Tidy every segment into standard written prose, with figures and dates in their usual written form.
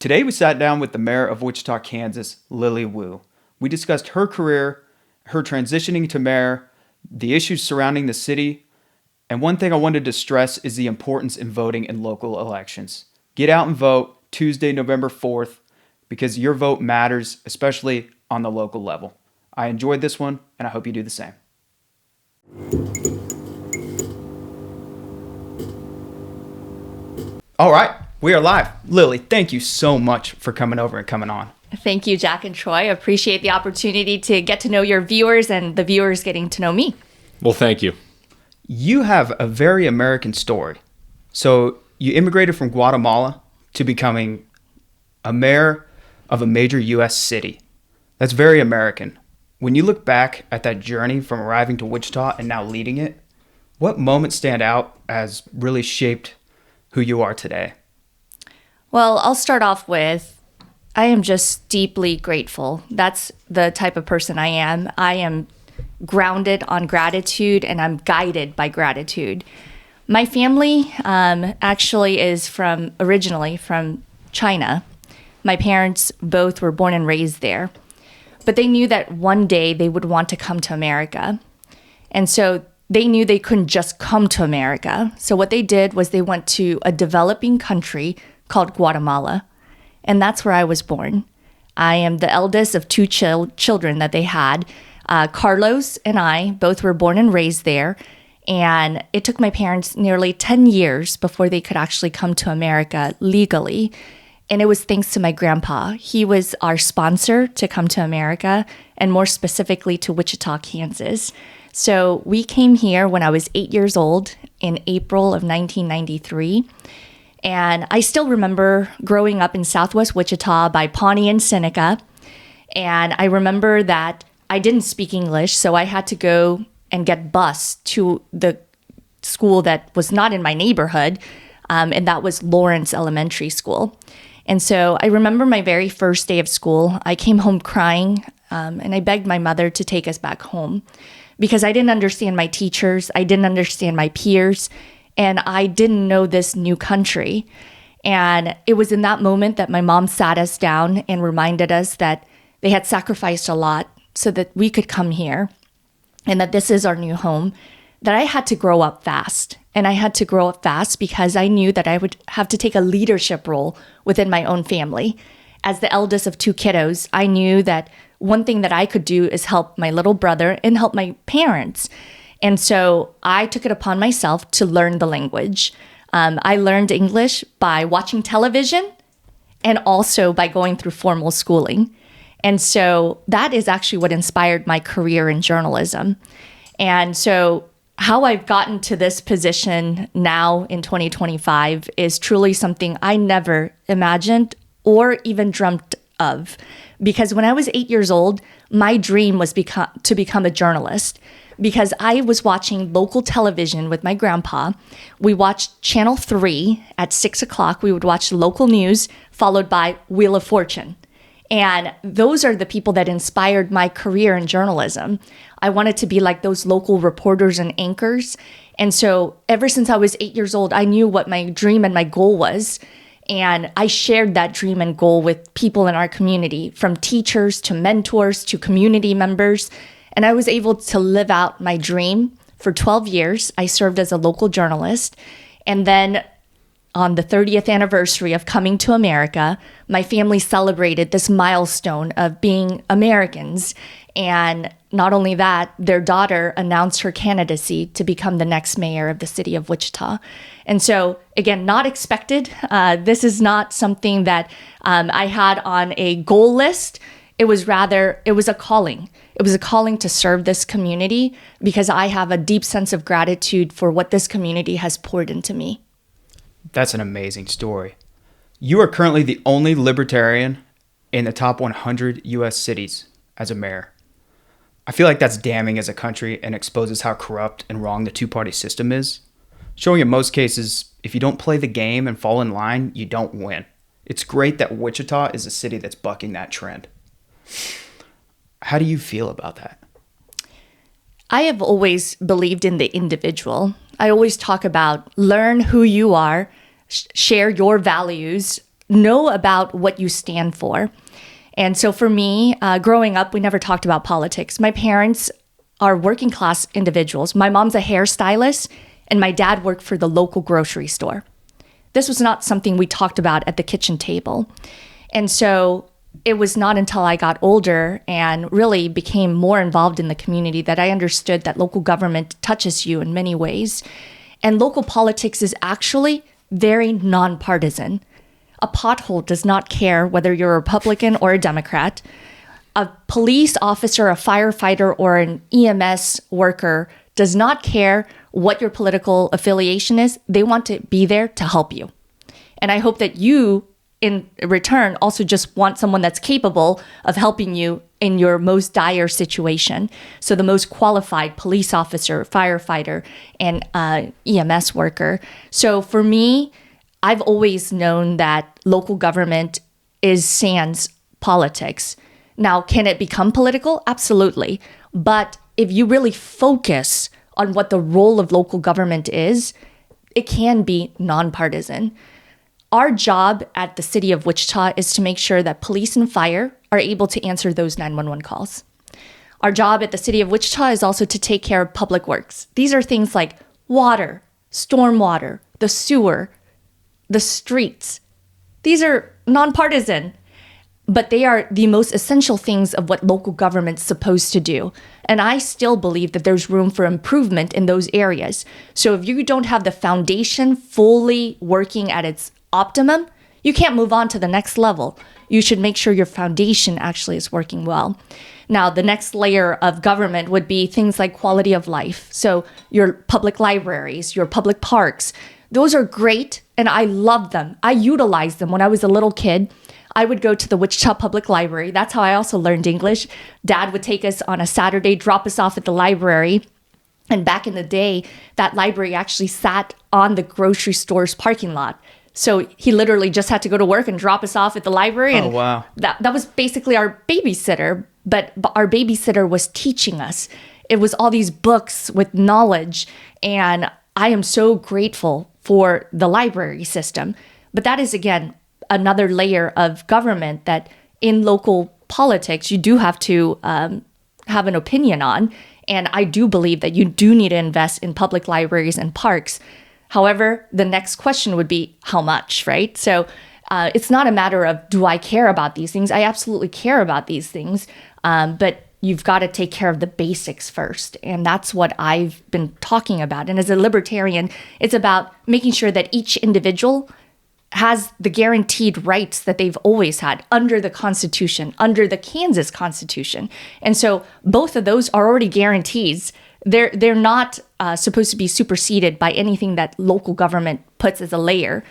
Today we sat down with the mayor of Wichita, Kansas, Lily Wu. We discussed her career, her transitioning to mayor, the issues surrounding the city, and one thing I wanted to stress is the importance in voting in local elections. Get out and vote Tuesday, November 4th, because your vote matters, especially on the local level. I enjoyed this one, and I hope you do the same. All right, we are live. Lily, thank you so much for coming over and coming on. Thank you, Jack and Troy. I appreciate the opportunity to get to know your viewers and the viewers getting to know me. Well, thank you. You have a very American story. So you immigrated from Guatemala to becoming a mayor of a major U.S. city. That's very American. When you look back at that journey from arriving to Wichita and now leading it, what moments stand out as really shaped who you are today? Well, I'll start off with, I am just deeply grateful. That's the type of person I am. I am grounded on gratitude and I'm guided by gratitude. My family actually is originally from China. My parents both were born and raised there, but they knew that one day they would want to come to America. And so they knew they couldn't just come to America. So what they did was they went to a developing country called Guatemala. And that's where I was born. I am the eldest of two children that they had. Carlos and I both were born and raised there. And it took my parents nearly 10 years before they could actually come to America legally. And it was thanks to my grandpa. He was our sponsor to come to America, and more specifically to Wichita, Kansas. So we came here when I was 8 years old in April of 1993. And I still remember growing up in Southwest Wichita by Pawnee and Seneca. And I remember that I didn't speak English, so I had to go and get bused to the school that was not in my neighborhood, and that was Lawrence Elementary School. And so I remember my very first day of school. I came home crying, and I begged my mother to take us back home because I didn't understand my teachers, I didn't understand my peers, and I didn't know this new country. And it was in that moment that my mom sat us down and reminded us that they had sacrificed a lot so that we could come here and that this is our new home, that I had to grow up fast. And I had to grow up fast because I knew that I would have to take a leadership role within my own family. As the eldest of two kiddos, I knew that one thing that I could do is help my little brother and help my parents. And so I took it upon myself to learn the language. I learned English by watching television and also by going through formal schooling. And so that is actually what inspired my career in journalism. And so how I've gotten to this position now in 2025 is truly something I never imagined or even dreamt of. Because when I was 8 years old, my dream was to become a journalist. Because I was watching local television with my grandpa. We watched Channel 3 at 6 o'clock. We would watch local news, followed by Wheel of Fortune. And those are the people that inspired my career in journalism. I wanted to be like those local reporters and anchors. And so ever since I was 8 years old, I knew what my dream and my goal was. And I shared that dream and goal with people in our community, from teachers to mentors to community members. And I was able to live out my dream for 12 years. I served as a local journalist. And then on the 30th anniversary of coming to America, my family celebrated this milestone of being Americans. And not only that, their daughter announced her candidacy to become the next mayor of the city of Wichita. And so, again, not expected. This is not something that I had on a goal list. It was a calling. It was a calling to serve this community because I have a deep sense of gratitude for what this community has poured into me. That's an amazing story. You are currently the only libertarian in the top 100 U.S. cities as a mayor. I feel like that's damning as a country and exposes how corrupt and wrong the two-party system is, showing in most cases, if you don't play the game and fall in line, you don't win. It's great that Wichita is a city that's bucking that trend. How do you feel about that? I have always believed in the individual. I always talk about learn who you are, share your values, know about what you stand for. And so for me, growing up, we never talked about politics. My parents are working class individuals. My mom's a hairstylist, and my dad worked for the local grocery store. This was not something we talked about at the kitchen table. And so it was not until I got older and really became more involved in the community that I understood that local government touches you in many ways. And local politics is actually very nonpartisan. A pothole does not care whether you're a Republican or a Democrat. A police officer, a firefighter, or an EMS worker does not care what your political affiliation is. They want to be there to help you. And I hope that you, in return, also just want someone that's capable of helping you in your most dire situation. So the most qualified police officer, firefighter, and EMS worker. So for me, I've always known that local government is sans politics. Now, can it become political? Absolutely. But if you really focus on what the role of local government is, it can be nonpartisan. Our job at the city of Wichita is to make sure that police and fire are able to answer those 911 calls. Our job at the city of Wichita is also to take care of public works. These are things like water, stormwater, the sewer, the streets. These are nonpartisan, but they are the most essential things of what local government's supposed to do. And I still believe that there's room for improvement in those areas. So if you don't have the foundation fully working at its optimum, you can't move on to the next level. You should make sure your foundation actually is working well. Now, the next layer of government would be things like quality of life. So your public libraries, your public parks, those are great, and I love them. I utilized them when I was a little kid. I would go to the Wichita Public Library. That's how I also learned English. Dad would take us on a Saturday, drop us off at the library. And back in the day, that library actually sat on the grocery store's parking lot. So he literally just had to go to work and drop us off at the library. And wow. That was basically our babysitter, but our babysitter was teaching us. It was all these books with knowledge, and I am so grateful for the library system. But that is, again, another layer of government that in local politics you do have to have an opinion on. And I do believe that you do need to invest in public libraries and parks. However, the next question would be how much, right? So it's not a matter of, do I care about these things? I absolutely care about these things, but you've got to take care of the basics first. And that's what I've been talking about. And as a libertarian, it's about making sure that each individual has the guaranteed rights that they've always had under the Constitution, under the Kansas Constitution. And so both of those are already guarantees. They're not supposed to be superseded by anything that local government puts as a layer.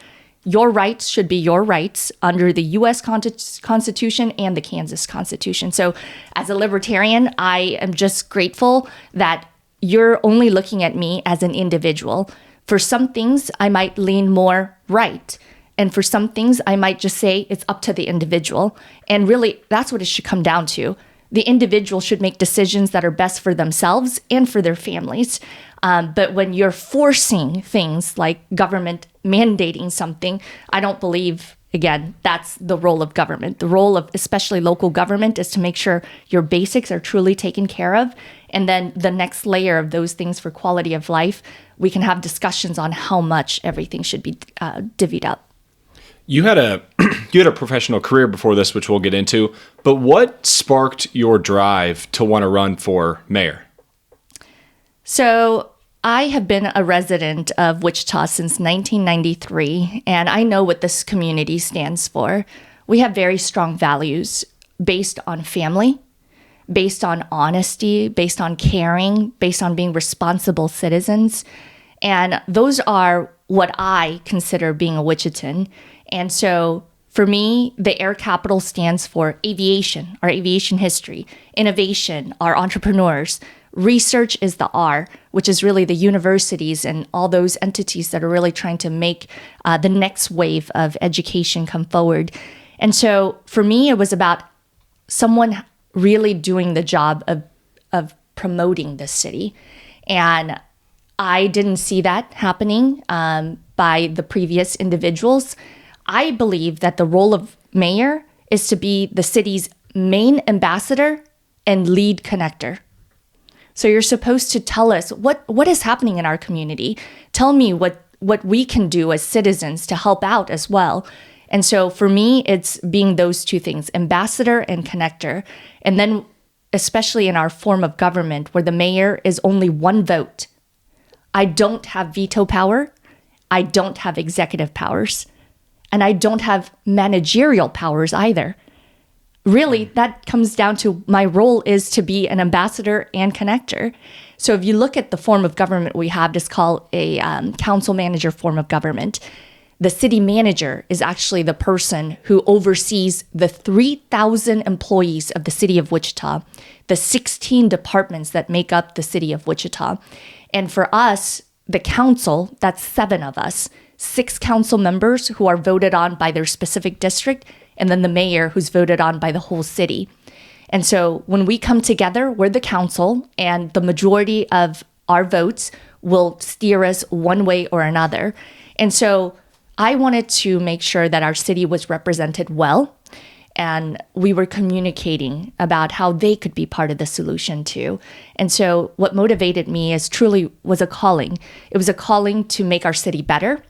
Your rights should be your rights under the U.S. Constitution and the Kansas Constitution. So as a libertarian, I am just grateful that you're only looking at me as an individual. For some things, I might lean more right. And for some things, I might just say it's up to the individual. And really, that's what it should come down to. The individual should make decisions that are best for themselves and for their families. But when you're forcing things like government mandating something, I don't believe, again, that's the role of government. The role of especially local government is to make sure your basics are truly taken care of. And then the next layer of those things for quality of life, we can have discussions on how much everything should be divvied up. You had a professional career before this, which we'll get into, but what sparked your drive to want to run for mayor? So I have been a resident of Wichita since 1993, and I know what this community stands for. We have very strong values based on family, based on honesty, based on caring, based on being responsible citizens. And those are what I consider being a Wichitan. And so for me, the air capital stands for aviation, our aviation history, innovation, our entrepreneurs. Research is the R, which is really the universities and all those entities that are really trying to make the next wave of education come forward. And so for me, it was about someone really doing the job of promoting this city. And I didn't see that happening by the previous individuals. I believe that the role of mayor is to be the city's main ambassador and lead connector. So you're supposed to tell us what is happening in our community. Tell me what we can do as citizens to help out as well. And so for me, it's being those two things, ambassador and connector. And then especially in our form of government where the mayor is only one vote. I don't have veto power. I don't have executive powers. And I don't have managerial powers either. Really, that comes down to my role is to be an ambassador and connector. So if you look at the form of government we have, it's called a council manager form of government. The city manager is actually the person who oversees the 3,000 employees of the city of Wichita, the 16 departments that make up the city of Wichita. And for us, the council, that's 7 of us, 6 council members who are voted on by their specific district, and then the mayor who's voted on by the whole city. And so when we come together, we're the council, and the majority of our votes will steer us one way or another. And so I wanted to make sure that our city was represented well, and we were communicating about how they could be part of the solution too. And so what motivated me is truly was a calling. It was a calling to make our city better,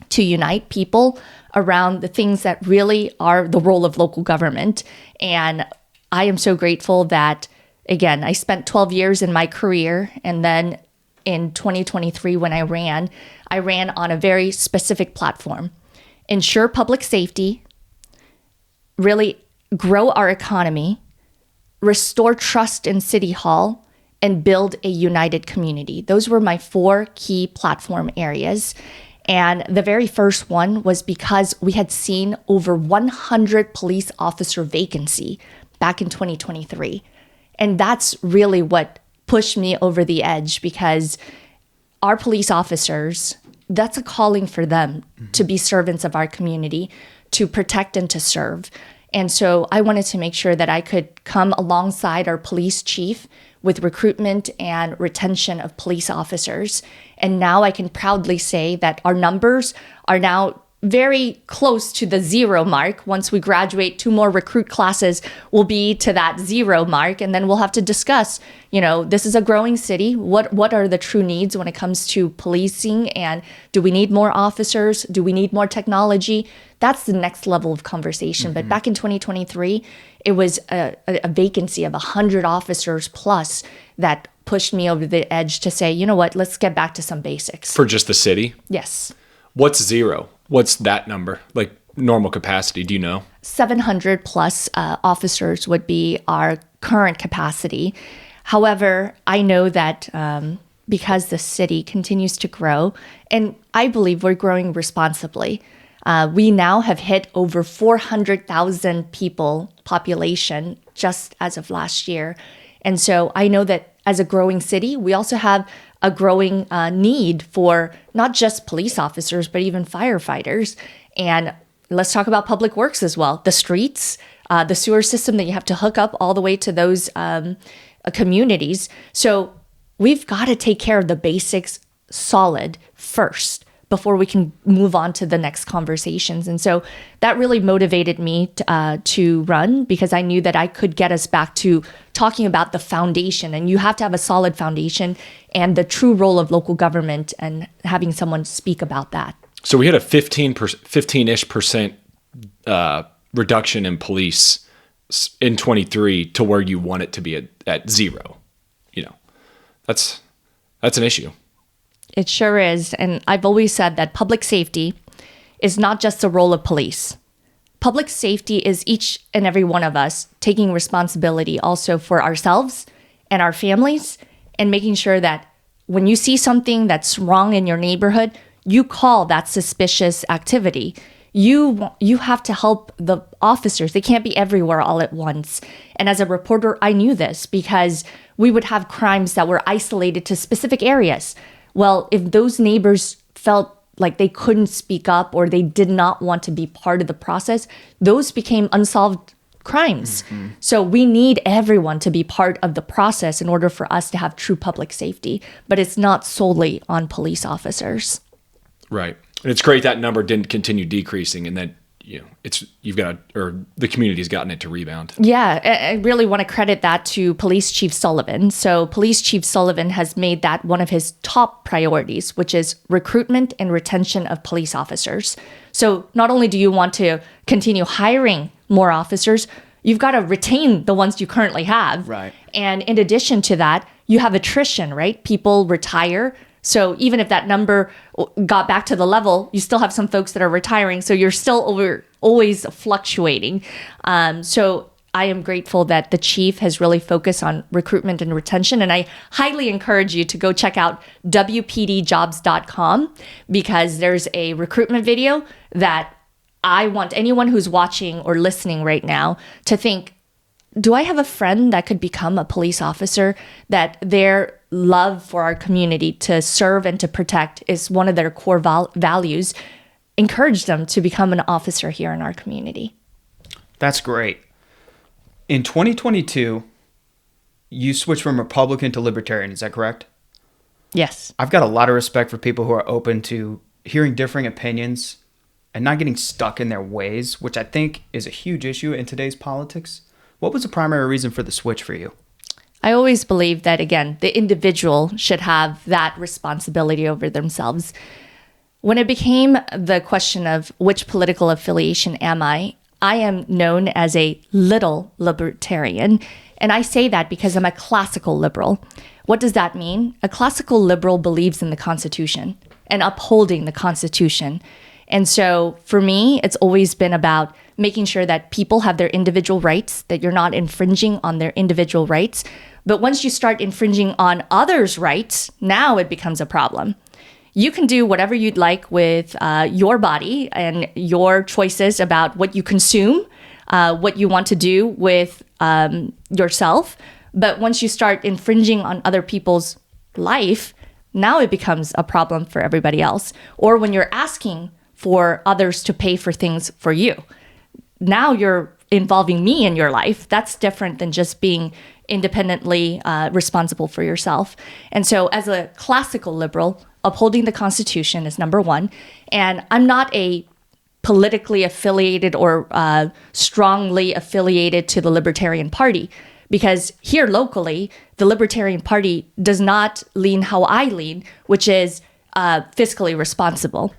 to unite people around the things that really are the role of local government. And I am so grateful that, again, I spent 12 years in my career, and then in 2023 when I ran on a very specific platform. Ensure public safety, really grow our economy, restore trust in City Hall, and build a united community. Those were my 4 key platform areas. And the very first one was because we had seen over 100 police officer vacancy back in 2023. And that's really what pushed me over the edge, because our police officers, that's a calling for them to be servants of our community, to protect and to serve. And so I wanted to make sure that I could come alongside our police chief with recruitment and retention of police officers. And now I can proudly say that our numbers are now very close to the 0 mark. Once we graduate, 2 more recruit classes will be to that 0 mark. And then we'll have to discuss, this is a growing city. What are the true needs when it comes to policing? And do we need more officers? Do we need more technology? That's the next level of conversation. But back in 2023, it was a vacancy of 100 officers plus that pushed me over the edge to say, you know what, let's get back to some basics. For just the city? Yes. What's 0? What's that number? Like normal capacity, do you know? 700 plus officers would be our current capacity. However, I know that because the city continues to grow, and I believe we're growing responsibly, we now have hit over 400,000 people population just as of last year. And so I know that as a growing city, we also have a growing need for not just police officers, but even firefighters. And let's talk about public works as well. The streets, the sewer system that you have to hook up all the way to those communities. So we've got to take care of the basics solid first before we can move on to the next conversations. And so that really motivated me to run, because I knew that I could get us back to talking about the foundation. And you have to have a solid foundation and the true role of local government, and having someone speak about that. So we had a 15-ish% reduction in police in 23 to where you want it to be at 0. That's an issue. It sure is. And I've always said that public safety is not just the role of police. Public safety is each and every one of us taking responsibility also for ourselves and our families, and making sure that when you see something that's wrong in your neighborhood, you call that suspicious activity. You have to help the officers. They can't be everywhere all at once. And as a reporter, I knew this because we would have crimes that were isolated to specific areas. Well, if those neighbors felt like they couldn't speak up or they did not want to be part of the process, those became unsolved crimes. So we need everyone to be part of the process in order for us to have true public safety. But it's not solely on police officers. Right. And it's great that number didn't continue decreasing, and that the community's gotten it to rebound. Yeah, I really want to credit that to Police Chief Sullivan. So Police Chief Sullivan has made that one of his top priorities, which is recruitment and retention of police officers. So not only do you want to continue hiring more officers, you've got to retain the ones you currently have. Right. And in addition to that, you have attrition, right? People retire. So even if that number got back to the level, you still have some folks that are retiring. So you're still always fluctuating. So I am grateful that the chief has really focused on recruitment and retention. And I highly encourage you to go check out WPDjobs.com, because there's a recruitment video that I want anyone who's watching or listening right now to think, do I have a friend that could become a police officer, that their love for our community to serve and to protect is one of their core values? Encourage them to become an officer here in our community. That's great. In 2022, you switched from Republican to Libertarian. Is that correct? Yes. I've got a lot of respect for people who are open to hearing differing opinions and not getting stuck in their ways, which I think is a huge issue in today's politics. What was the primary reason for the switch for you? I always believe that, again, the individual should have that responsibility over themselves. When it became the question of which political affiliation am I am known as a little libertarian. And I say that because I'm a classical liberal. What does that mean? A classical liberal believes in the Constitution and upholding the Constitution. And so for me, it's always been about making sure that people have their individual rights, that you're not infringing on their individual rights. But once you start infringing on others' rights, now it becomes a problem. You can do whatever you'd like with your body and your choices about what you consume, what you want to do with yourself. But once you start infringing on other people's life, now it becomes a problem for everybody else. Or when you're asking for others to pay for things for you, now you're involving me in your life. That's different than just being independently responsible for yourself. And so as a classical liberal, upholding the Constitution is number one. And I'm not a politically affiliated or strongly affiliated to the Libertarian Party, because here locally, the Libertarian Party does not lean how I lean, which is fiscally responsible.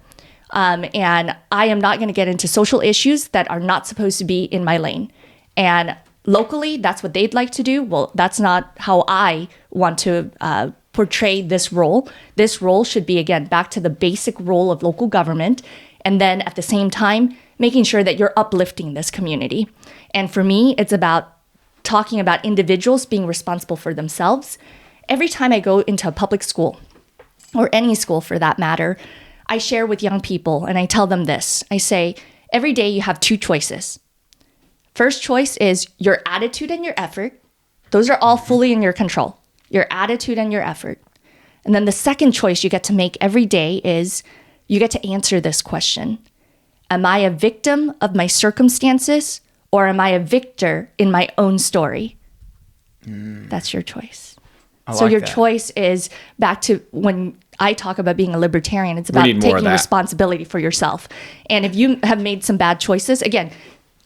And I am not going to get into social issues that are not supposed to be in my lane. And locally, that's what they'd like to do. Well, that's not how I want to portray this role. This role should be, again, back to the basic role of local government. And then at the same time, making sure that you're uplifting this community. And for me, it's about talking about individuals being responsible for themselves. Every time I go into a public school, or any school for that matter, I share with young people and I tell them this. I say, every day you have two choices. First choice is your attitude and your effort. Those are all fully in your control. Your attitude and your effort. And then the second choice you get to make every day is you get to answer this question. Am I a victim of my circumstances, or am I a victor in my own story? That's your choice. So your choice is back to when I talk about being a libertarian, it's about taking responsibility for yourself. And if you have made some bad choices, again,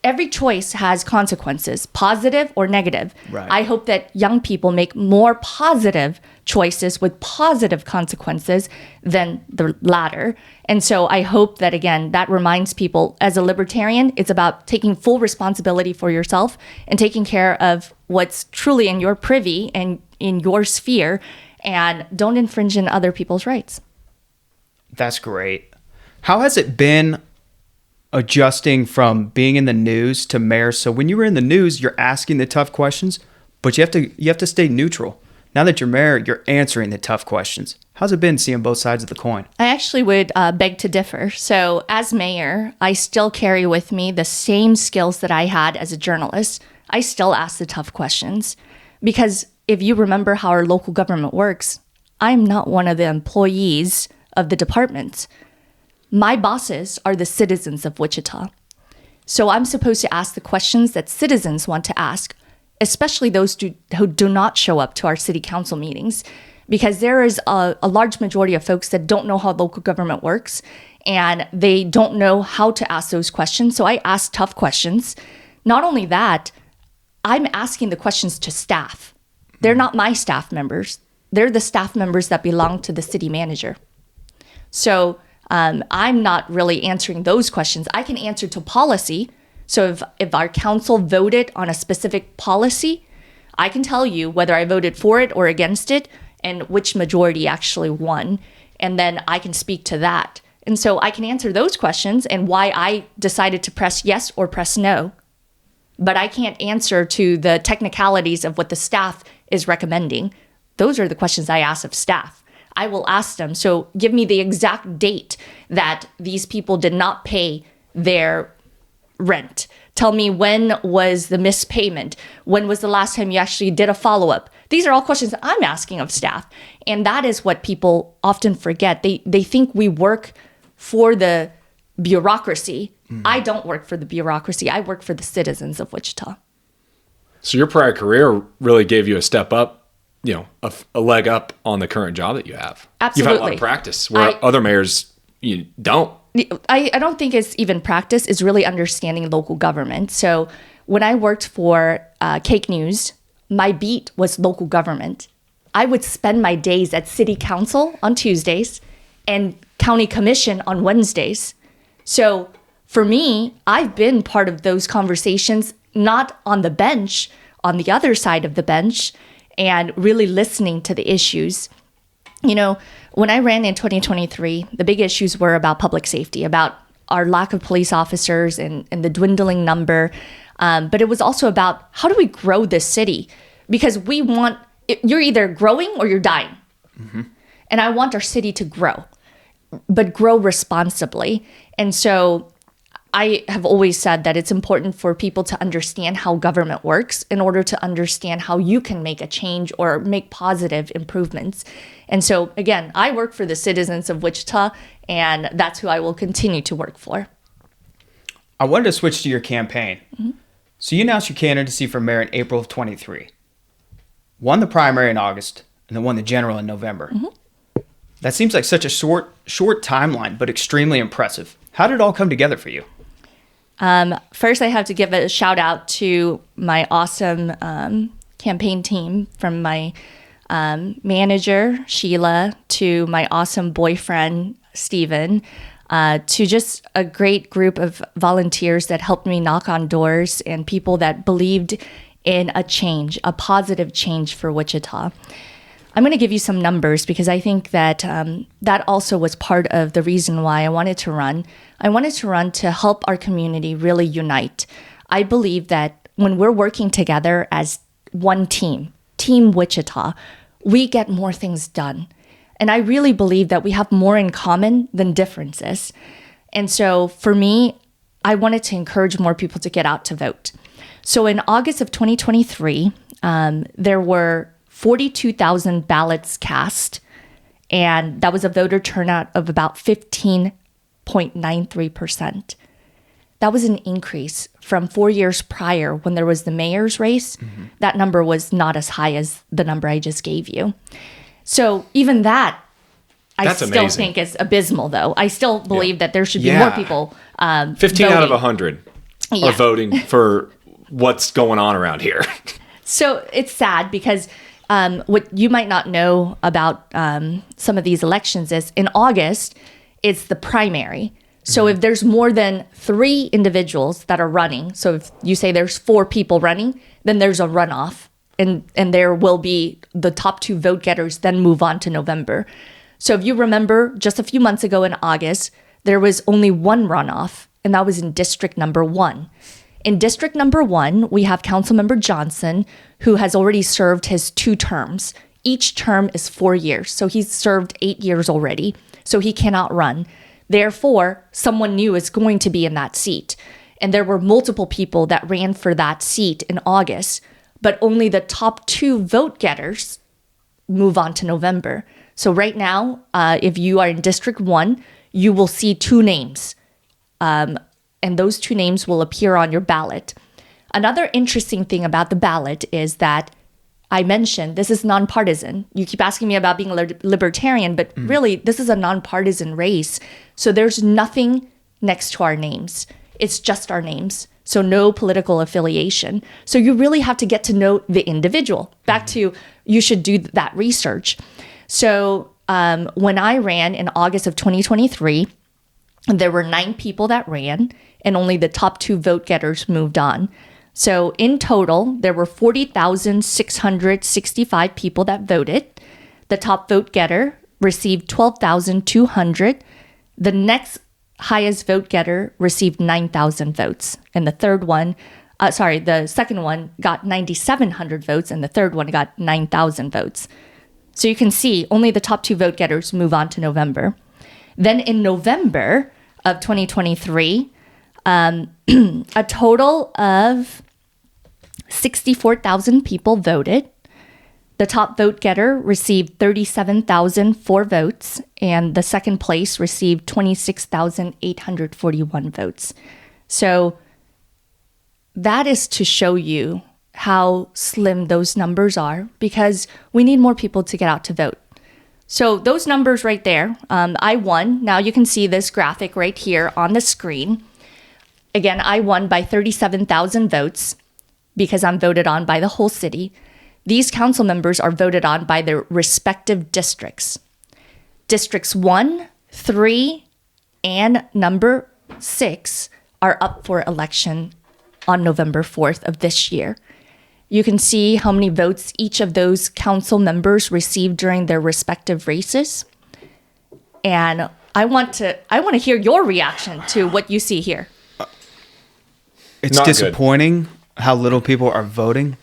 every choice has consequences, positive or negative. Right. I hope that young people make more positive choices with positive consequences than the latter. And so I hope that, again, that reminds people, as a libertarian, it's about taking full responsibility for yourself and taking care of what's truly in your privy and in your sphere, and don't infringe on other people's rights. That's great. How has it been adjusting from being in the news to mayor? So when you were in the news, you're asking the tough questions, but you have to stay neutral. Now that you're mayor, you're answering the tough questions. How's it been seeing both sides of the coin? I actually would beg to differ. So as mayor, I still carry with me the same skills that I had as a journalist. I still ask the tough questions, because if you remember how our local government works, I'm not one of the employees of the department. My bosses are the citizens of Wichita. So I'm supposed to ask the questions that citizens want to ask, especially those who do not show up to our city council meetings, because there is a large majority of folks that don't know how local government works. and they don't know how to ask those questions. So I ask tough questions. Not only that, I'm asking the questions to staff. They're not my staff members. They're the staff members that belong to the city manager. So I'm not really answering those questions. I can answer to policy. So if our council voted on a specific policy, I can tell you whether I voted for it or against it and which majority actually won. And then I can speak to that. And so I can answer those questions and why I decided to press yes or press no. But I can't answer to the technicalities of what the staff is recommending. Those are the questions I ask of staff. I will ask them, so give me the exact date that these people did not pay their rent. Tell me, when was the missed payment? When was the last time you actually did a follow-up? These are all questions I'm asking of staff. And that is what people often forget. They think we work for the bureaucracy. I don't work for the bureaucracy. I work for the citizens of Wichita. So your prior career really gave you a step up, a leg up on the current job that you have. Absolutely. You've had a lot of practice where other mayors don't. I don't think it's even practice. It's really understanding local government. So when I worked for Cake News, my beat was local government. I would spend my days at city council on Tuesdays and county commission on Wednesdays. So for me, I've been part of those conversations, not on the bench, on the other side of the bench, and really listening to the issues. When I ran in 2023, the big issues were about public safety, about our lack of police officers and the dwindling number. But it was also about how do we grow this city? Because you're either growing or you're dying. Mm-hmm. And I want our city to grow, but grow responsibly. And so I have always said that it's important for people to understand how government works in order to understand how you can make a change or make positive improvements. And so, again, I work for the citizens of Wichita, and that's who I will continue to work for. I wanted to switch to your campaign. Mm-hmm. So you announced your candidacy for mayor in April of 23, won the primary in August, and then won the general in November. Mm-hmm. That seems like such a short timeline, but extremely impressive. How did it all come together for you? First, I have to give a shout out to my awesome campaign team, from my manager, Sheila, to my awesome boyfriend, Steven, to just a great group of volunteers that helped me knock on doors and people that believed in a change, a positive change for Wichita. I'm going to give you some numbers because I think that that also was part of the reason why I wanted to run. I wanted to run to help our community really unite. I believe that when we're working together as one team, Team Wichita, we get more things done. And I really believe that we have more in common than differences. And so for me, I wanted to encourage more people to get out to vote. So in August of 2023, there were 42,000 ballots cast, and that was a voter turnout of about 15.93%. That was an increase from 4 years prior when there was the mayor's race. Mm-hmm. That number was not as high as the number I just gave you. So even that, I still think is abysmal, though. I still believe that there should be more people 15 voting. Out of 100 are voting for what's going on around here. So it's sad because what you might not know about some of these elections is in August, it's the primary. So if there's more than 3 individuals that are running, so if you say there's 4 people running, then there's a runoff. And there will be the top 2 vote getters then move on to November. So if you remember, just a few months ago in August, there was only one runoff, and that was in District Number 1. In District Number 1, we have Councilmember Johnson, who has already served his 2 terms. Each term is 4 years, so he's served 8 years already, so he cannot run. Therefore, someone new is going to be in that seat. And there were multiple people that ran for that seat in August, but only the top 2 vote getters move on to November. So right now, if you are in District 1, you will see 2 names. And those 2 names will appear on your ballot. Another interesting thing about the ballot is that I mentioned, this is nonpartisan. You keep asking me about being a libertarian, but really, this is a nonpartisan race. So there's nothing next to our names. It's just our names. So no political affiliation. So you really have to get to know the individual. Back to, you should do that research. So when I ran in August of 2023, there were 9 people that ran, and only the top 2 vote getters moved on. So in total, there were 40,665 people that voted. The top vote getter received 12,200. The next highest vote getter received 9,000 votes. And the second one got 9,700 votes, and the third one got 9,000 votes. So you can see only the top 2 vote getters move on to November. Then in November of 2023, a total of 64,000 people voted. The top vote getter received 37,004 votes, and the second place received 26,841 votes. So that is to show you how slim those numbers are, because we need more people to get out to vote. So those numbers right there, I won. Now you can see this graphic right here on the screen. Again, I won by 37,000 votes because I'm voted on by the whole city. These council members are voted on by their respective districts. Districts 1, 3, and number 6 are up for election on November 4th of this year. You can see how many votes each of those council members received during their respective races. And I want to hear your reaction to what you see here. It's Not disappointing how little people are voting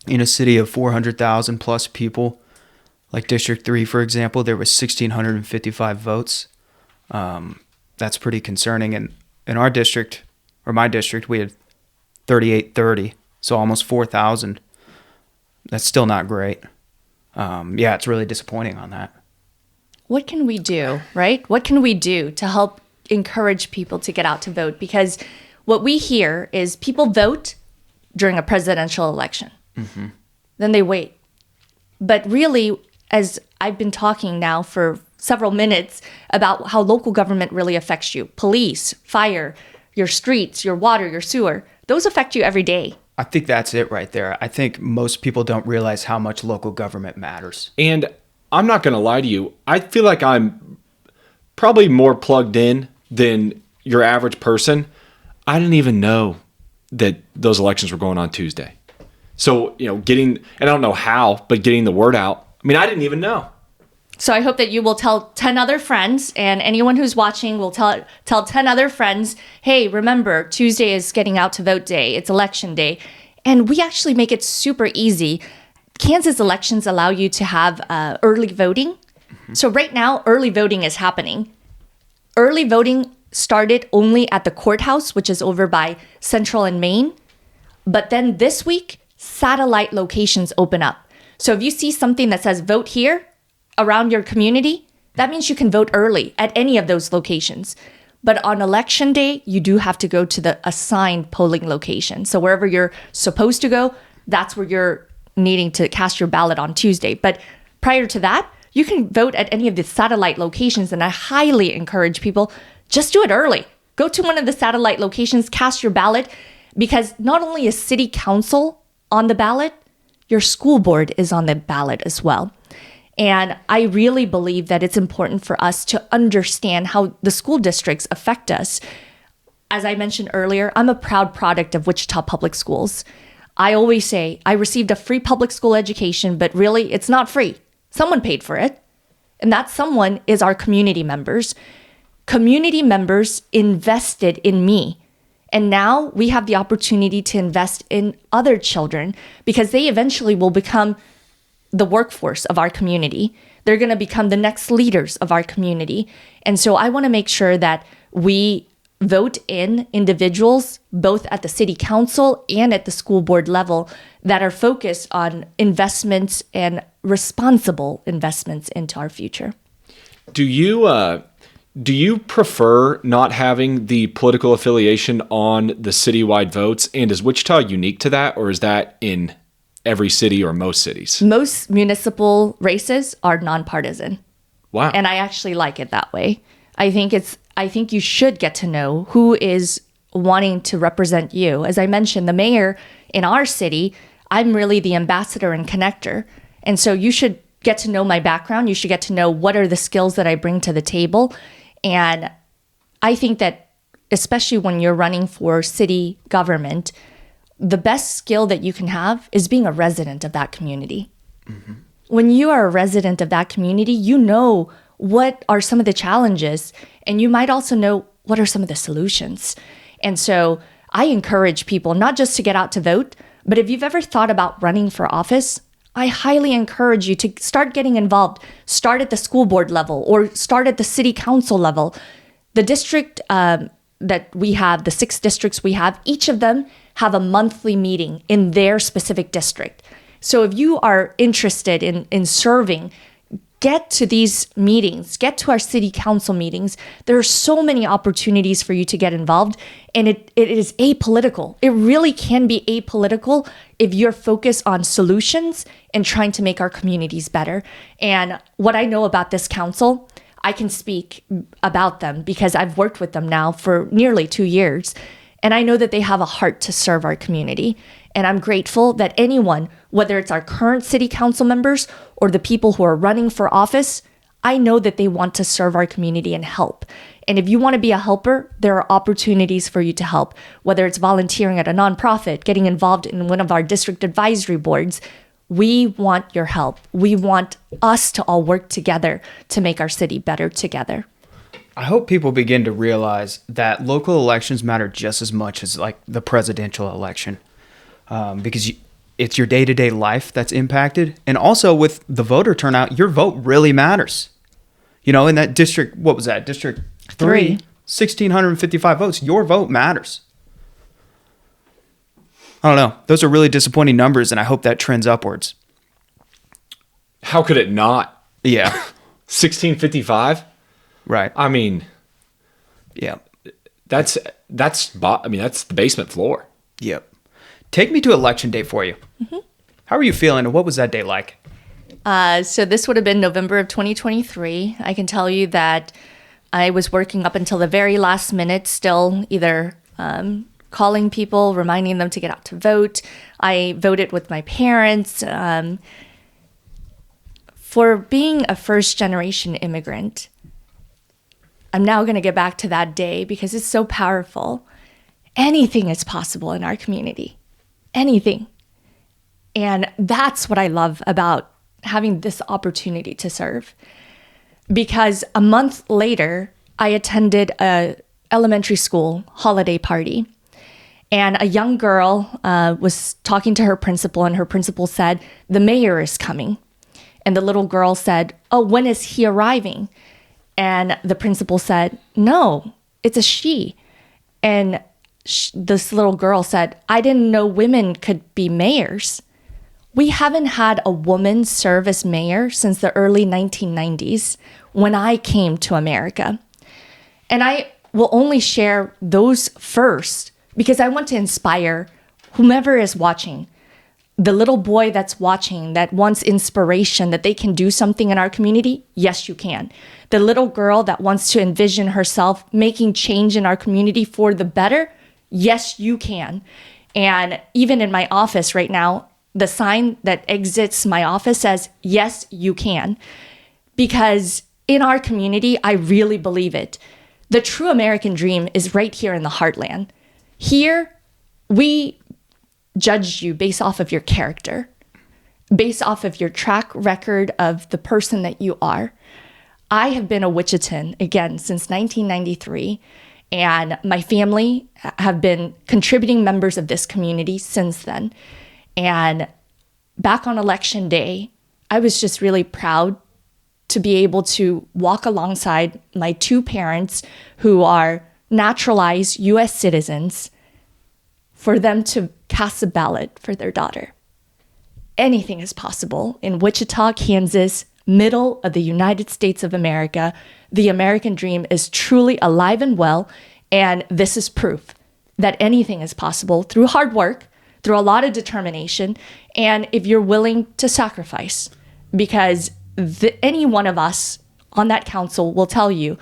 in a city of 400,000 plus people. Like District 3, for example, there was 1,655 votes. That's pretty concerning. And in our district, or my district, we had 3,830, so almost 4,000. That's still not great. Yeah, it's really disappointing on that. What can we do, right? What can we do to help encourage people to get out to vote? Because what we hear is people vote during a presidential election. Mm-hmm. Then they wait. But really, as I've been talking now for several minutes about how local government really affects you, police, fire, your streets, your water, your sewer, those affect you every day. I think that's it right there. I think most people don't realize how much local government matters. And I'm not going to lie to you. I feel like I'm probably more plugged in than your average person. I didn't even know that those elections were going on Tuesday. So, and I don't know how, but getting the word out. I mean, I didn't even know. So I hope that you will tell 10 other friends, and anyone who's watching will tell 10 other friends, hey, remember, Tuesday is getting out to vote day. It's election day. And we actually make it super easy. Kansas elections allow you to have early voting. Mm-hmm. So right now, early voting is happening. Early voting started only at the courthouse, which is over by Central and Main. But then this week, satellite locations open up. So if you see something that says vote here around your community, that means you can vote early at any of those locations. But on election day, you do have to go to the assigned polling location. So wherever you're supposed to go, that's where you're needing to cast your ballot on Tuesday. But prior to that, you can vote at any of the satellite locations. And I highly encourage people, just do it early. Go to one of the satellite locations, cast your ballot, because not only is city council on the ballot, your school board is on the ballot as well. And I really believe that it's important for us to understand how the school districts affect us. As I mentioned earlier, I'm a proud product of Wichita Public Schools. I always say I received a free public school education, but really it's not free. Someone paid for it. And that someone is our community members. Community members invested in me. And now we have the opportunity to invest in other children because they eventually will become the workforce of our community. They're going to become the next leaders of our community. And so I want to make sure that we vote in individuals, both at the city council and at the school board level, that are focused on investments and responsible investments into our future. Do you prefer not having the political affiliation on the citywide votes? And is Wichita unique to that, or is that in every city or most cities? Most municipal races are nonpartisan. Wow. And I actually like it that way. I think you should get to know who is wanting to represent you. As I mentioned, the mayor in our city, I'm really the ambassador and connector. And so you should get to know my background. You should get to know what are the skills that I bring to the table. And I think that especially when you're running for city government, the best skill that you can have is being a resident of that community. Mm-hmm. When you are a resident of that community, you know what are some of the challenges, and you might also know what are some of the solutions. And so I encourage people not just to get out to vote, but if you've ever thought about running for office, I highly encourage you to start getting involved. Start at the school board level or start at the city council level. The district that we have, the 6 districts we have, each of them have a monthly meeting in their specific district. So if you are interested in serving, get to these meetings, get to our city council meetings. There are so many opportunities for you to get involved, and it is apolitical. It really can be apolitical if you're focused on solutions and trying to make our communities better. And what I know about this council, I can speak about them because I've worked with them now for nearly 2 years. And I know that they have a heart to serve our community. And I'm grateful that anyone, whether it's our current city council members or the people who are running for office, I know that they want to serve our community and help. And if you want to be a helper, there are opportunities for you to help, whether it's volunteering at a nonprofit, getting involved in one of our district advisory boards. We want your help. We want us to all work together to make our city better together. I hope people begin to realize that local elections matter just as much as like the presidential election, because it's your day-to-day life that's impacted. And also with the voter turnout, your vote really matters. You know, in that district, what was that? District 3, 1,655 votes. Your vote matters. I don't know. Those are really disappointing numbers, and I hope that trends upwards. How could it not? Yeah. 1,655? Right. I mean, yeah. That's the basement floor. Yep. Take me to election day for you. Mm-hmm. How are you feeling, and what was that day like? So this would have been November of 2023. I can tell you that I was working up until the very last minute, still either calling people, reminding them to get out to vote. I voted with my parents. For being a first-generation immigrant, I'm now going to get back to that day because it's so powerful. Anything is possible in our community. Anything. And that's what I love about having this opportunity to serve. Because a month later, I attended a elementary school holiday party. And a young girl was talking to her principal, and her principal said, "The mayor is coming." And the little girl said, "Oh, when is he arriving?" And the principal said, "No, it's a she." And this little girl said, "I didn't know women could be mayors." We haven't had a woman serve as mayor since the early 1990s when I came to America. And I will only share those first because I want to inspire whomever is watching. The little boy that's watching that wants inspiration that they can do something in our community, yes, you can. The little girl that wants to envision herself making change in our community for the better, yes, you can. And even in my office right now, the sign that exits my office says, yes, you can. Because in our community, I really believe it. The true American dream is right here in the heartland. Here, we judge you based off of your character, based off of your track record of the person that you are. I have been a Wichitan, again, since 1993, and my family have been contributing members of this community since then. And back on election day, I was just really proud to be able to walk alongside my 2 parents who are naturalized U.S. citizens for them to cast a ballot for their daughter. Anything is possible in Wichita, Kansas, middle of the United States of America. The American dream is truly alive and well, and this is proof that anything is possible through hard work, through a lot of determination, and if you're willing to sacrifice, because any one of us on that council will tell you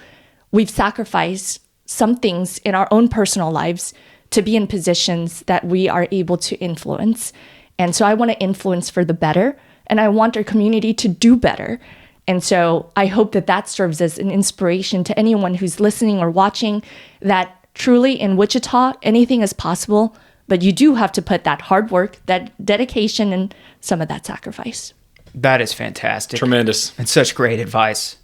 we've sacrificed some things in our own personal lives to be in positions that we are able to influence. And so I want to influence for the better, and I want our community to do better. And so I hope that that serves as an inspiration to anyone who's listening or watching, that truly in Wichita, anything is possible, but you do have to put that hard work, that dedication, and some of that sacrifice. That is fantastic. Tremendous. And such great advice.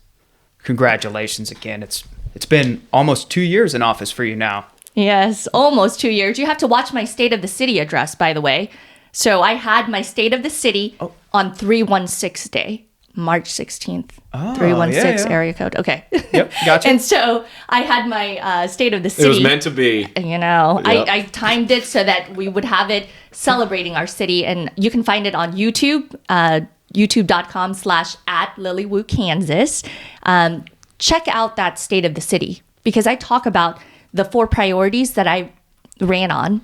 Congratulations again. It's been almost 2 years in office for you now. Yes, almost 2 years. You have to watch my State of the City address, by the way. So I had my State of the City on 316 Day, March 16th. 316 area code. Okay. Yep, gotcha. And so I had my State of the City. It was meant to be. You know, Yep. I timed it so that we would have it celebrating our city. And you can find it on YouTube, youtube.com/@LilyWu, Kansas. Check out that State of the City, because I talk about the 4 priorities that I ran on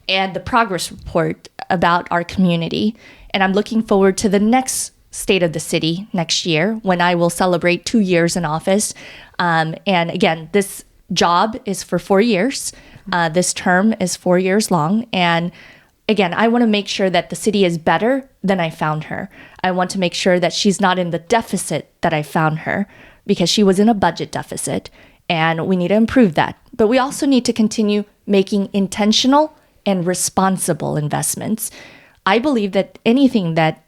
and the progress report about our community. And I'm looking forward to the next State of the City next year, when I will celebrate 2 years in office. And again, this job is for 4 years. This term is 4 years long. And again, I want to make sure that the city is better than I found her. I want to make sure that she's not in the deficit that I found her, because she was in a budget deficit, and we need to improve that. But we also need to continue making intentional and responsible investments. I believe that anything that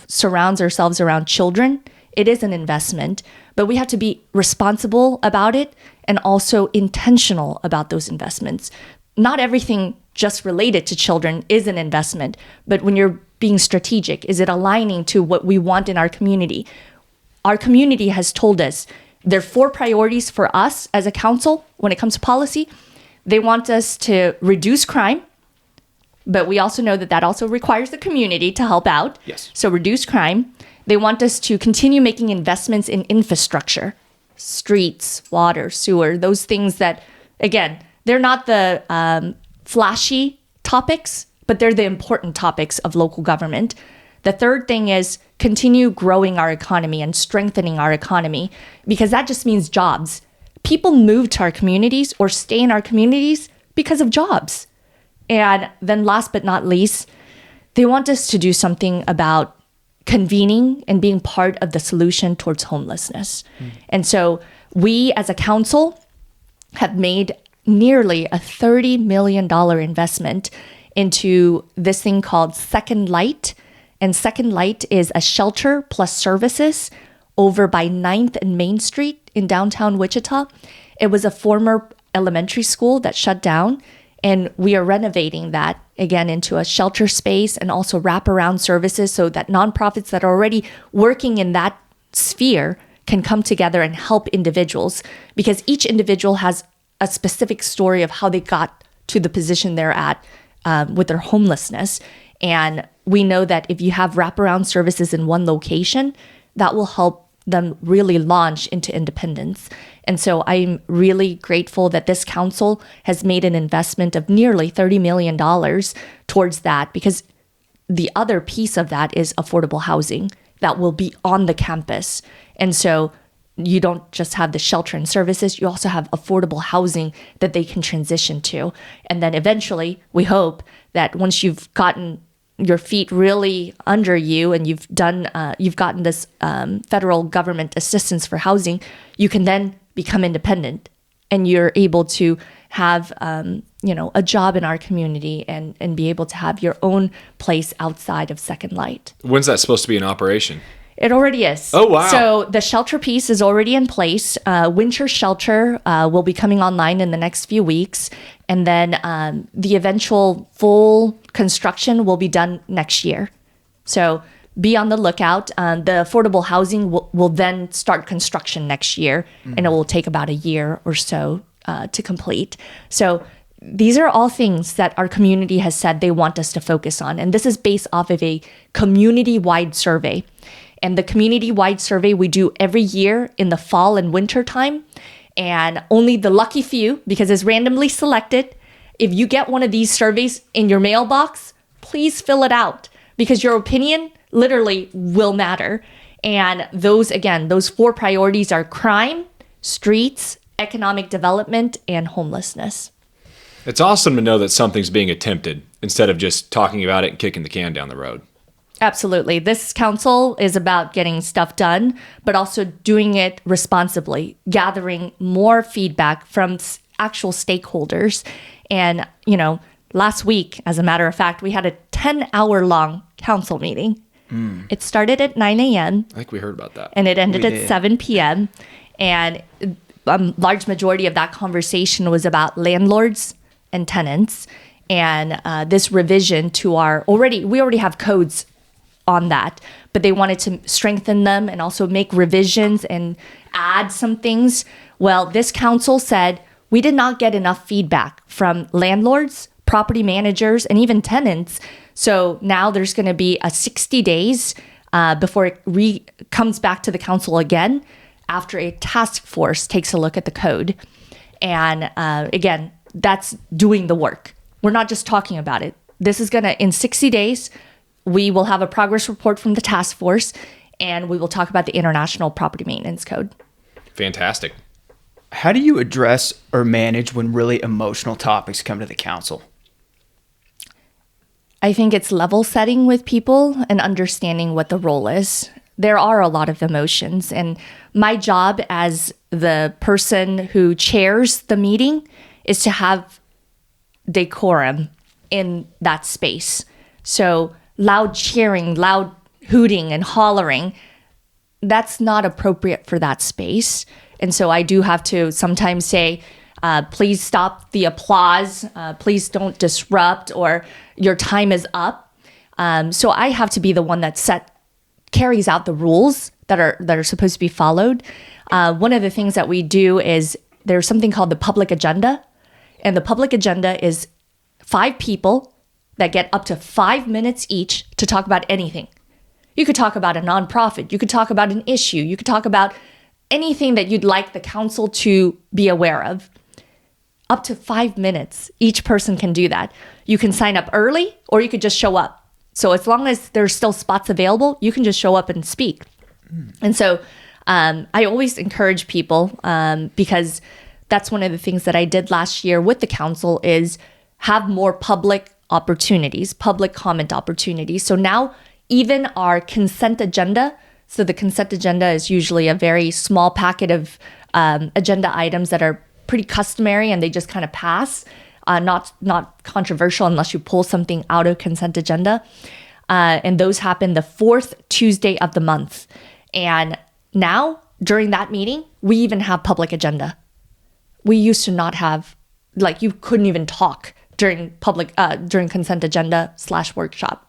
surrounds ourselves around children, it is an investment, but we have to be responsible about it and also intentional about those investments. Not everything just related to children is an investment, but when you're being strategic, is it aligning to what we want in our community? Our community has told us there are 4 priorities for us as a council when it comes to policy. They want us to reduce crime, but we also know that that also requires the community to help out. Yes. So reduce crime. They want us to continue making investments in infrastructure, streets, water, sewer, those things that, again, they're not the flashy topics, but they're the important topics of local government. The third thing is continue growing our economy and strengthening our economy, because that just means jobs. People move to our communities or stay in our communities because of jobs. And then last but not least, they want us to do something about convening and being part of the solution towards homelessness. And so we as a council have made nearly a $30 million investment into this thing called Second Light. And Second Light is a shelter plus services over by 9th and Main Street in downtown Wichita. It was a former elementary school that shut down, and we are renovating that again into a shelter space and also wraparound services so that nonprofits that are already working in that sphere can come together and help individuals, because each individual has a specific story of how they got to the position they're at with their homelessness. And we know that if you have wraparound services in one location, that will help them really launch into independence. And so I'm really grateful that this council has made an investment of nearly $30 million towards that, because the other piece of that is affordable housing that will be on the campus. And so you don't just have the shelter and services, you also have affordable housing that they can transition to. And then eventually, we hope that once you've gotten your feet really under you and you've gotten this federal government assistance for housing, you can then become independent and you're able to have a job in our community and be able to have your own place outside of Second Light. When's that supposed to be in operation? It already is. Oh, wow. So the shelter piece is already in place. Winter shelter will be coming online in the next few weeks. And then the eventual full construction will be done next year. So be on the lookout. The affordable housing will then start construction next year, and it will take about a year or so to complete. So these are all things that our community has said they want us to focus on. And this is based off of a community-wide survey. And the community-wide survey we do every year in the fall and winter time. And only the lucky few, because it's randomly selected, if you get one of these surveys in your mailbox, please fill it out because your opinion literally will matter. And those 4 priorities are crime, streets, economic development, and homelessness. It's awesome to know that something's being attempted instead of just talking about it and kicking the can down the road. Absolutely. This council is about getting stuff done, but also doing it responsibly, gathering more feedback from actual stakeholders. And, last week, as a matter of fact, we had a 10-hour-long council meeting. It started at 9 a.m. I think we heard about that. And it ended at 7 p.m. And a large majority of that conversation was about landlords and tenants. And this revision to we already have codes on that, but they wanted to strengthen them and also make revisions and add some things. Well, this council said we did not get enough feedback from landlords, property managers, and even tenants. So now there's going to be a 60 days before it comes back to the council again after a task force takes a look at the code. And again, that's doing the work. We're not just talking about it. This is going to, in 60 days, we will have a progress report from the task force, and we will talk about the International Property Maintenance Code. Fantastic. How do you address or manage when really emotional topics come to the council? I think it's level setting with people and understanding what the role is. There are a lot of emotions, and my job as the person who chairs the meeting is to have decorum in that space. So loud cheering, loud hooting and hollering, that's not appropriate for that space. And so I do have to sometimes say, please stop the applause, please don't disrupt, or your time is up. So I have to be the one that carries out the rules that are supposed to be followed. One of the things that we do is there's something called the public agenda. And the public agenda is 5 people that get up to 5 minutes each to talk about anything. You could talk about a nonprofit. You could talk about an issue. You could talk about anything that you'd like the council to be aware of. Up to 5 minutes. Each person can do that. You can sign up early or you could just show up. So as long as there's still spots available, you can just show up and speak. And so I always encourage people because that's one of the things that I did last year with the council is have more public opportunities, public comment opportunities. So now even our consent agenda, so the consent agenda is usually a very small packet of agenda items that are pretty customary and they just kind of pass, not controversial unless you pull something out of consent agenda. And those happen the 4th Tuesday of the month. And now during that meeting, we even have public agenda. We used to not have, you couldn't even talk during consent agenda /workshop.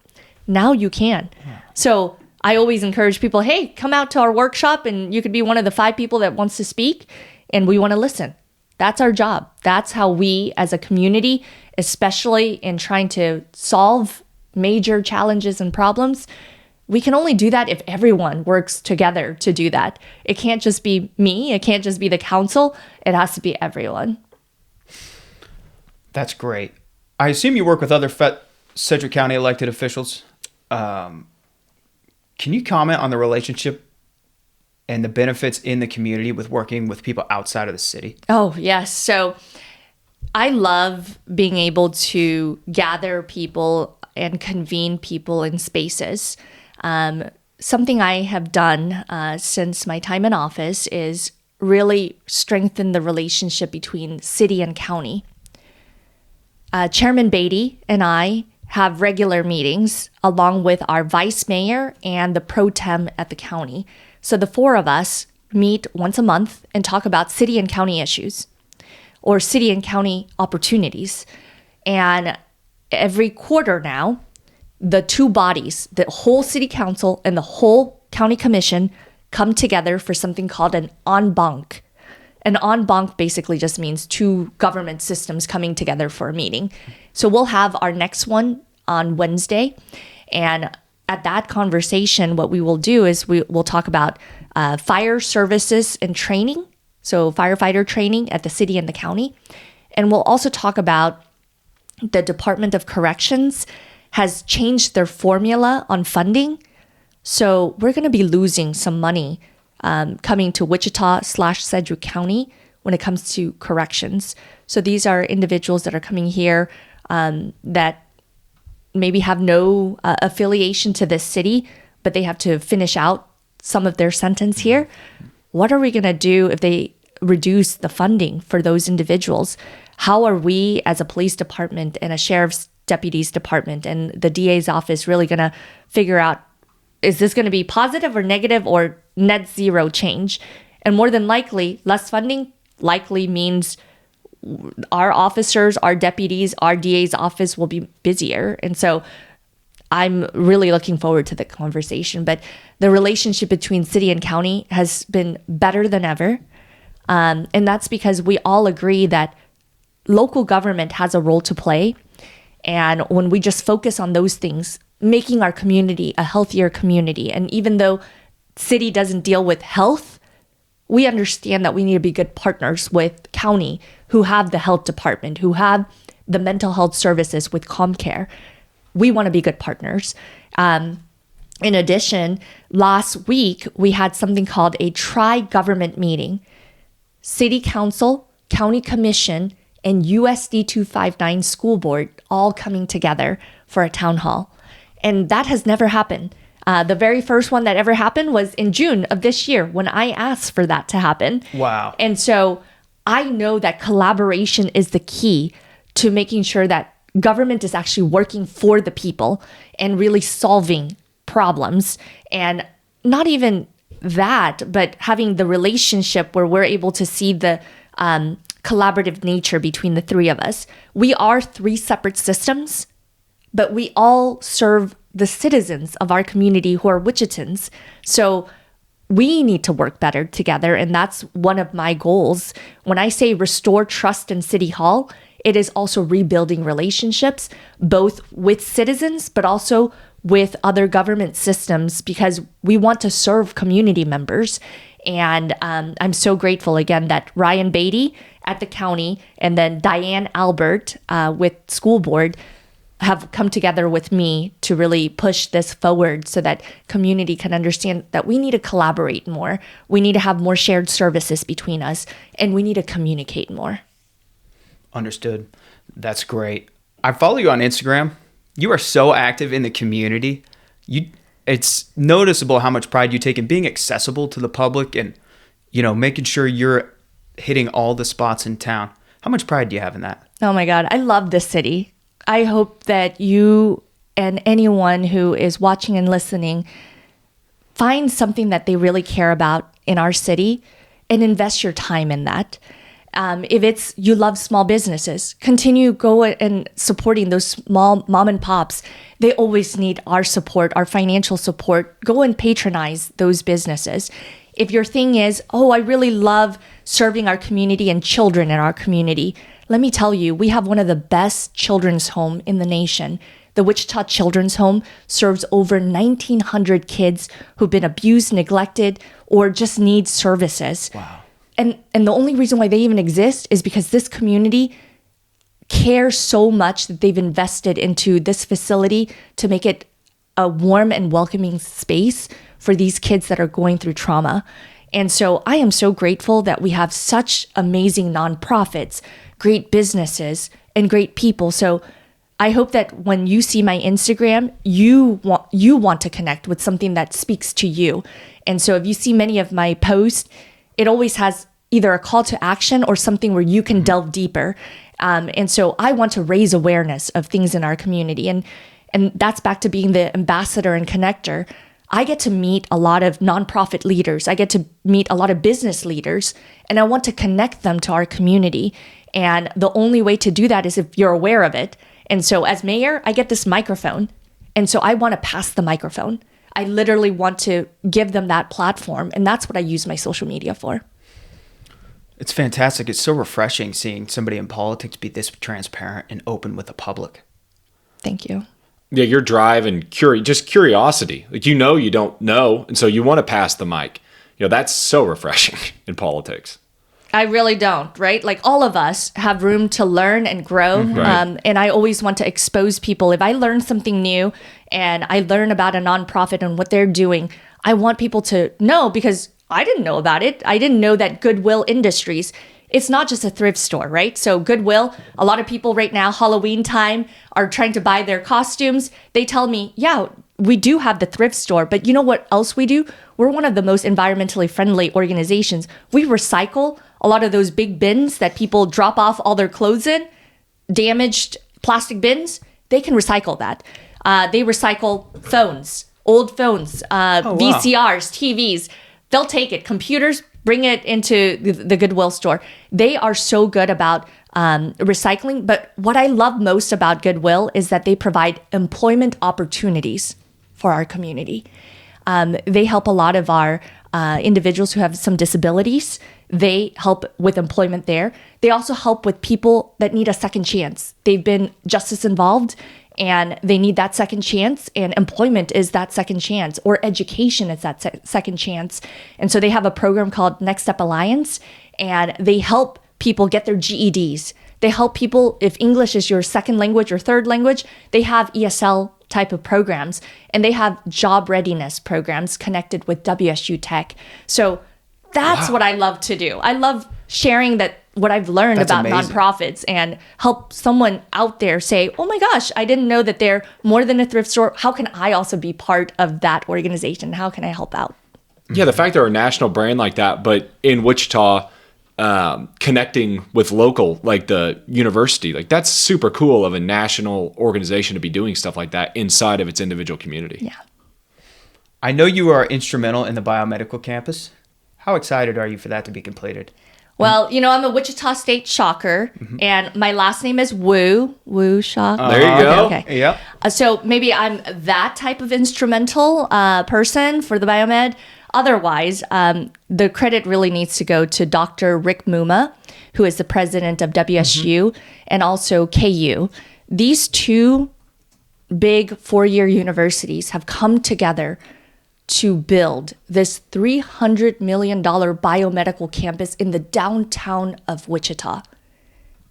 Now you can. Yeah. So I always encourage people, hey, come out to our workshop and you could be one of the 5 people that wants to speak and we want to listen. That's our job. That's how we as a community, especially in trying to solve major challenges and problems, we can only do that if everyone works together to do that. It can't just be me. It can't just be the council. It has to be everyone. That's great. I assume you work with other Sedgwick County elected officials. Can you comment on the relationship and the benefits in the community with working with people outside of the city? Oh, yes. So I love being able to gather people and convene people in spaces. Something I have done since my time in office is really strengthen the relationship between city and county. Chairman Beatty and I have regular meetings along with our vice mayor and the pro tem at the county. So the 4 of us meet once a month and talk about city and county issues or city and county opportunities. And every quarter now, the 2 bodies, the whole city council and the whole county commission, come together for something called an en banc. An en banc basically just means 2 government systems coming together for a meeting. So we'll have our next one on Wednesday. And at that conversation, what we will do is we'll talk about fire services and training. So firefighter training at the city and the county. And we'll also talk about the Department of Corrections has changed their formula on funding. So we're going to be losing some money coming to Wichita/Sedgwick County when it comes to corrections. So these are individuals that are coming here that maybe have no affiliation to this city, but they have to finish out some of their sentence here. What are we going to do if they reduce the funding for those individuals? How are we as a police department and a sheriff's deputies department and the DA's office really going to figure out, is this going to be positive or negative or net zero change? And more than likely, less funding likely means our officers, our deputies, our DA's office will be busier. And so I'm really looking forward to the conversation. But the relationship between city and county has been better than ever. And that's because we all agree that local government has a role to play. And when we just focus on those things, making our community a healthier community. And even though city doesn't deal with health, we understand that we need to be good partners with county, who have the health department, who have the mental health services with ComCare. We want to be good partners. In addition, last week, we had something called a tri-government meeting. City Council, County Commission, and USD 259 School Board all coming together for a town hall. And that has never happened. The very first one that ever happened was in June of this year when I asked for that to happen. Wow. And so I know that collaboration is the key to making sure that government is actually working for the people and really solving problems. And not even that, but having the relationship where we're able to see the collaborative nature between the three of us. We are three separate systems, but we all serve the citizens of our community who are Wichitans. So we need to work better together. And that's one of my goals. When I say restore trust in City Hall, it is also rebuilding relationships, both with citizens, but also with other government systems, because we want to serve community members. And I'm so grateful again that Ryan Beatty at the county and then Diane Albert with school board have come together with me to really push this forward so that community can understand that we need to collaborate more. We need to have more shared services between us, and we need to communicate more. Understood. That's great. I follow you on Instagram. You are so active in the community. It's noticeable how much pride you take in being accessible to the public and, making sure you're hitting all the spots in town. How much pride do you have in that? Oh my God, I love this city. I hope that you and anyone who is watching and listening find something that they really care about in our city and invest your time in that. If it's you love small businesses, continue go and supporting those small mom and pops. They always need our support, our financial support. Go and patronize those businesses. If your thing is, I really love serving our community and children in our community, let me tell you, we have one of the best children's home in the nation. The Wichita Children's Home serves over 1,900 kids who've been abused, neglected, or just need services. Wow. And the only reason why they even exist is because this community cares so much that they've invested into this facility to make it a warm and welcoming space for these kids that are going through trauma. And so I am so grateful that we have such amazing nonprofits, great businesses, and great people. So I hope that when you see my Instagram, you want to connect with something that speaks to you. And so if you see many of my posts, it always has either a call to action or something where you can delve deeper. And so I want to raise awareness of things in our community. And that's back to being the ambassador and connector. I get to meet a lot of nonprofit leaders. I get to meet a lot of business leaders, and I want to connect them to our community. And the only way to do that is if you're aware of it. And so as mayor, I get this microphone. And so I want to pass the microphone. I literally want to give them that platform. And that's what I use my social media for. It's fantastic. It's so refreshing seeing somebody in politics be this transparent and open with the public. Thank you. Yeah, your drive and just curiosity. Like, you don't know, and so you want to pass the mic. That's so refreshing in politics. I really don't, right? Like all of us have room to learn and grow. Right. And I always want to expose people. If I learn something new and I learn about a nonprofit and what they're doing, I want people to know, because I didn't know about it. I didn't know that Goodwill Industries, it's not just a thrift store, right? So Goodwill, a lot of people right now, Halloween time, are trying to buy their costumes. They tell me, yeah, we do have the thrift store, but you know what else we do? We're one of the most environmentally friendly organizations. We recycle a lot of those big bins that people drop off all their clothes in, damaged plastic bins. They can recycle that. They recycle phones, old phones, VCRs, TVs. They'll take it. Computers, bring it into the Goodwill store. They are so good about recycling. But what I love most about Goodwill is that they provide employment opportunities for our community. They help a lot of our individuals who have some disabilities. They help with employment there. They also help with people that need a second chance. They've been justice involved and they need that second chance, and employment is that second chance, or education is that second chance. And so they have a program called Next Step Alliance, and they help people get their GEDs. They help people, if English is your second language or third language, they have ESL type of programs, and they have job readiness programs connected with WSU Tech. So that's what I love to do. I love sharing what I've learned about nonprofits and help someone out there say, oh my gosh, I didn't know that they're more than a thrift store. How can I also be part of that organization? How can I help out? Yeah, the fact they're a national brand like that, but in Wichita, connecting with local, like the university, like that's super cool of a national organization to be doing stuff like that inside of its individual community. Yeah. I know you are instrumental in the biomedical campus. How excited are you for that to be completed? Well, I'm a Wichita State Shocker, and my last name is Wu. Wu Shaw. There you go. Okay. Yep. So maybe I'm that type of instrumental person for the biomed. Otherwise, the credit really needs to go to Dr. Rick Muma, who is the president of WSU, and also KU. These two big 4-year universities have come together to build this $300 million biomedical campus in the downtown of Wichita.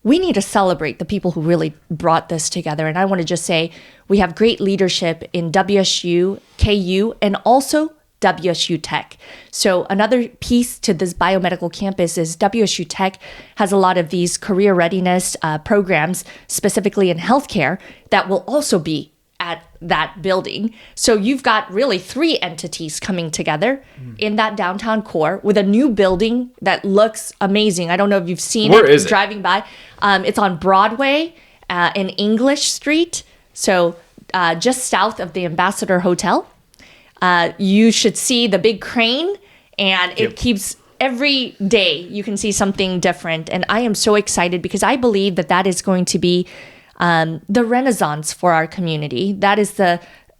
We need to celebrate the people who really brought this together. And I want to just say we have great leadership in WSU, KU, and also WSU Tech. So another piece to this biomedical campus is WSU Tech has a lot of these career readiness programs, specifically in healthcare, that will also be at that building. So you've got really 3 entities coming together in that downtown core with a new building that looks amazing. I don't know if you've seen Where is it? Driving by. It's on Broadway in English Street. So just south of the Ambassador Hotel. You should see the big crane, and it keeps every day you can see something different. And I am so excited because I believe that is going to be the renaissance for our community. That is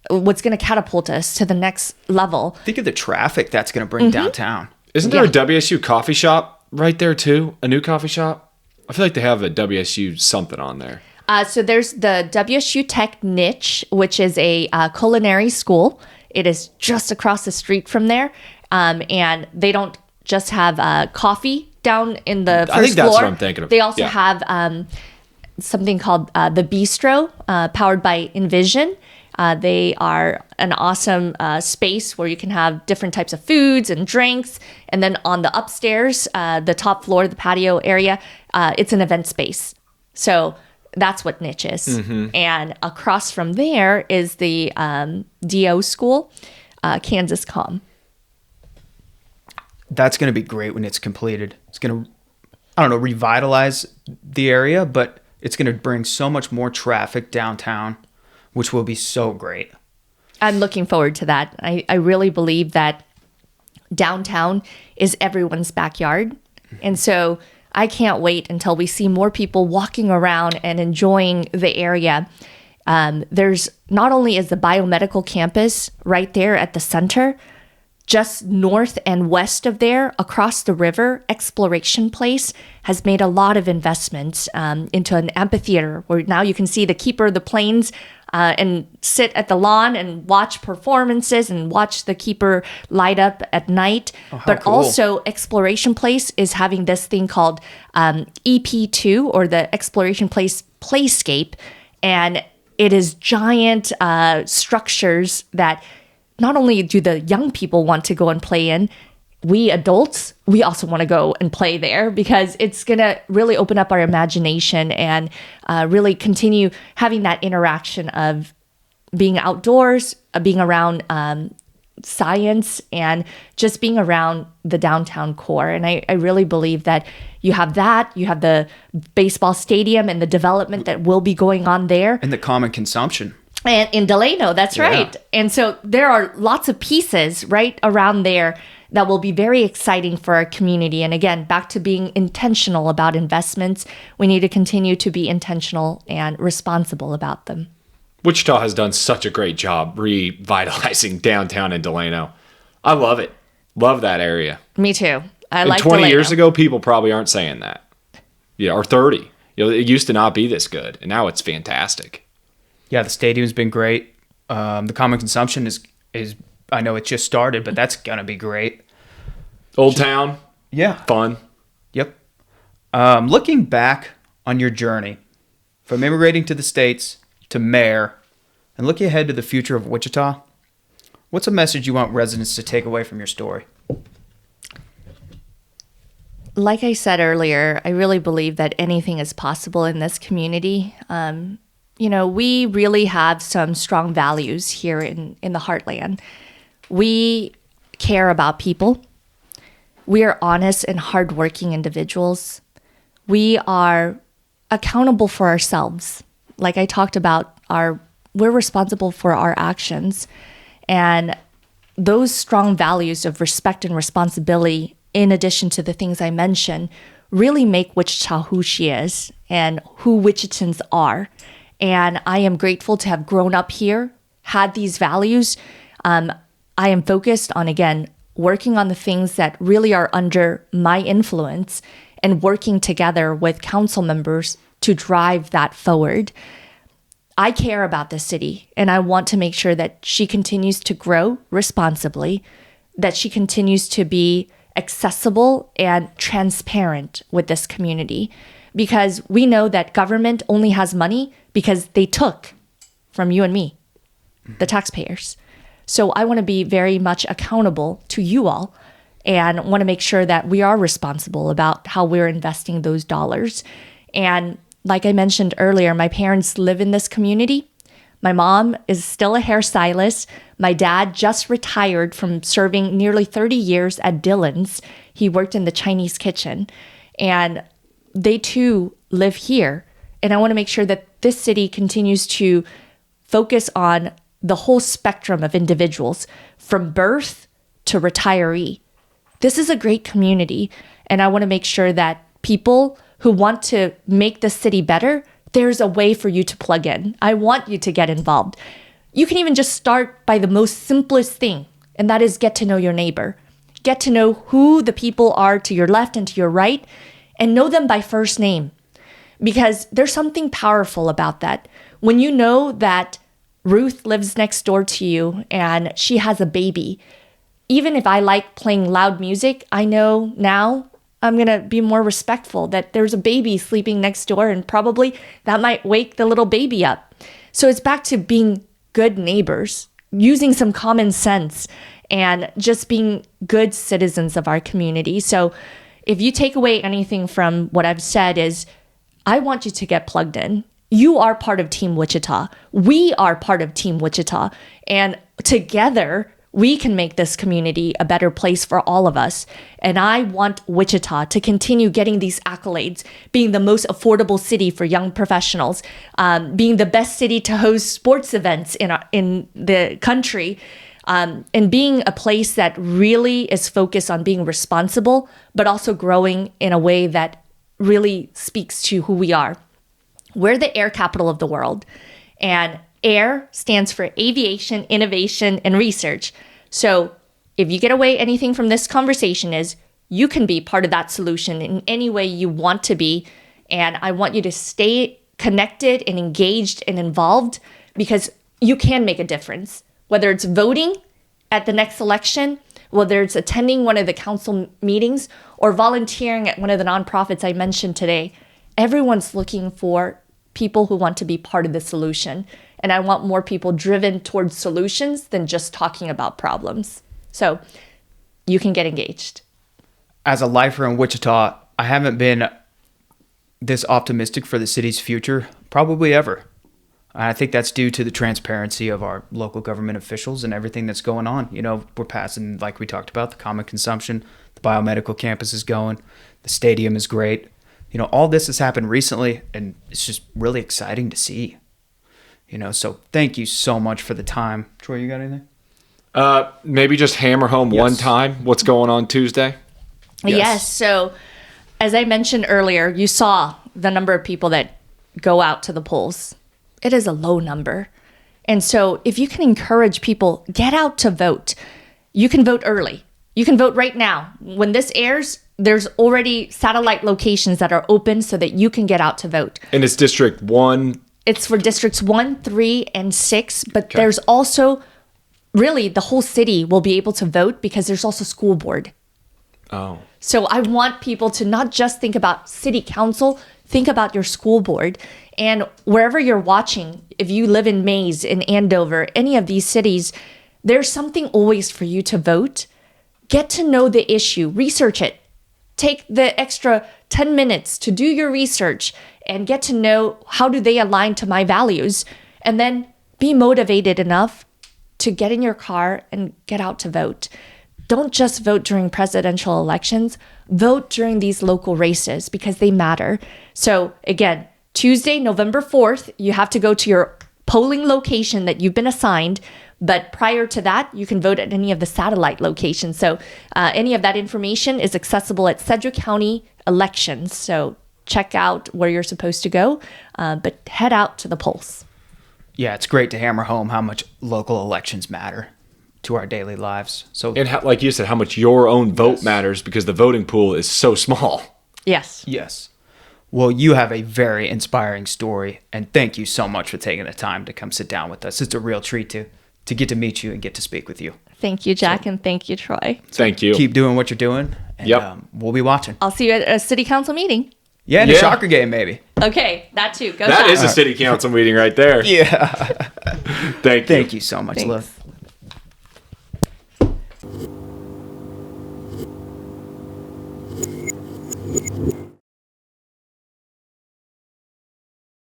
what's going to catapult us to the next level. Think of the traffic that's going to bring downtown. Isn't there a WSU coffee shop right there too? A new coffee shop? I feel like they have a WSU something on there. So there's the WSU Tech Niche, which is a culinary school. It is just across the street from there. And they don't just have coffee down in the first floor. I think that's what I'm thinking of. They also have something called the Bistro, powered by Envision. They are an awesome space where you can have different types of foods and drinks. And then on the upstairs, the top floor, the patio area, it's an event space. So that's what Niche is. And across from there is the DO school, Kansas Com. That's going to be great when it's completed. It's going to, revitalize the area, but it's going to bring so much more traffic downtown, which will be so great. I'm looking forward to that. I really believe that downtown is everyone's backyard. And so I can't wait until we see more people walking around and enjoying the area. There's not only is the biomedical campus right there at the center, just north and west of there, across the river, Exploration Place has made a lot of investments into an amphitheater where now you can see the keeper of the planes and sit at the lawn and watch performances and watch the keeper light up at night. But cool. also, Exploration Place is having this thing called EP2, or the Exploration Place Playscape. And it is giant structures that not only do the young people want to go and play in, we adults, we also want to go and play there because it's going to really open up our imagination and really continue having that interaction of being outdoors, being around science, and just being around the downtown core. And I really believe that you have the baseball stadium and the development that will be going on there. And the common consumption. And in Delano, that's Yeah. right. And so there are lots of pieces right around there that will be very exciting for our community. And again, back to being intentional about investments, we need to continue to be intentional and responsible about them. Wichita has done such a great job revitalizing downtown in Delano. I love it. Love that area. Me too. I And like 20 Delano. years ago, people probably aren't saying that. Yeah, or 30. It used to not be this good, and now it's fantastic. Yeah, the stadium's been great. The common consumption is I know it just started, but that's gonna be great. Old Town, Yeah. fun. Yep. Looking back on your journey from immigrating to the States to mayor and looking ahead to the future of Wichita, what's a message you want residents to take away from your story? Like I said earlier, I really believe that anything is possible in this community. We really have some strong values here in the Heartland. We care about people. We are honest and hardworking individuals. We are accountable for ourselves. Like I talked about, we're responsible for our actions. And those strong values of respect and responsibility, in addition to the things I mentioned, really make Wichita who she is and who Wichitans are. And I am grateful to have grown up here, had these values. I am focused on, again, working on the things that really are under my influence and working together with council members to drive that forward. I care about this city, and I want to make sure that she continues to grow responsibly, that she continues to be accessible and transparent with this community, because we know that government only has money because they took from you and me, the taxpayers. So I want to be very much accountable to you all and want to make sure that we are responsible about how we're investing those dollars. And like I mentioned earlier, my parents live in this community. My mom is still a hairstylist. My dad just retired from serving nearly 30 years at Dillon's. He worked in the Chinese kitchen. And they too live here. And I want to make sure that this city continues to focus on the whole spectrum of individuals from birth to retiree. This is a great community. And I want to make sure that people who want to make the city better, there's a way for you to plug in. I want you to get involved. You can even just start by the most simplest thing, and that is get to know your neighbor. Get to know who the people are to your left and to your right, and know them by first name. Because there's something powerful about that. When you know that Ruth lives next door to you and she has a baby, even if I like playing loud music, I know now I'm going to be more respectful that there's a baby sleeping next door and probably that might wake the little baby up. So it's back to being good neighbors, using some common sense and just being good citizens of our community. So if you take away anything from what I've said is, I want you to get plugged in. You are part of Team Wichita. We are part of Team Wichita. And together, we can make this community a better place for all of us. And I want Wichita to continue getting these accolades, being the most affordable city for young professionals, being the best city to host sports events in the country, and being a place that really is focused on being responsible, but also growing in a way that really speaks to who we are. We're the air capital of the world, and AIR stands for Aviation, Innovation, and Research. So if you get away anything from this conversation is you can be part of that solution in any way you want to be. And I want you to stay connected and engaged and involved because you can make a difference. Whether it's voting at the next election, whether it's attending one of the council meetings or volunteering at one of the nonprofits I mentioned today, everyone's looking for people who want to be part of the solution. And I want more people driven towards solutions than just talking about problems. So you can get engaged. As a lifer in Wichita, I haven't been this optimistic for the city's future probably ever. I think that's due to the transparency of our local government officials and everything that's going on. You know, we're passing, like we talked about, the common consumption, the biomedical campus is going, the stadium is great. You know, all this has happened recently, and it's just really exciting to see. You know, so thank you so much for the time. Troy, you got anything? Maybe just hammer home one time what's going on Tuesday. Yes. So as I mentioned earlier, you saw the number of people that go out to the polls. It is a low number. And so if you can encourage people, get out to vote. You can vote early. You can vote right now. When this airs, there's already satellite locations that are open so that you can get out to vote. And it's District 1. It's for districts 1, 3, and 6. But there's also, really, the whole city will be able to vote because there's also school board. Oh. So I want people to not just think about city council, think about your school board. And wherever you're watching, if you live in Mays, in Andover, any of these cities, there's something always for you to vote. Get to know the issue, research it. Take the extra 10 minutes to do your research and get to know how do they align to my values. And then be motivated enough to get in your car and get out to vote. Don't just vote during presidential elections. Vote during these local races because they matter. So again, Tuesday, November 4th, you have to go to your polling location that you've been assigned. But prior to that, you can vote at any of the satellite locations. So any of that information is accessible at Sedgwick County Elections. So check out where you're supposed to go, but head out to the polls. Yeah, it's great to hammer home how much local elections matter to our daily lives. So, And how, like you said, how much your own vote matters because the voting pool is so small. Yes. yes. Well, you have a very inspiring story, and thank you so much for taking the time to come sit down with us. It's a real treat to get to meet you and get to speak with you. Thank you, Jack, and thank you, Troy. Thank you. Keep doing what you're doing, and we'll be watching. I'll see you at a city council meeting. Yeah, and a Shocker game, maybe. Okay, that too. Go That Shocker. is a city council meeting right there. Yeah. Thank you. Thank you so much, Liv.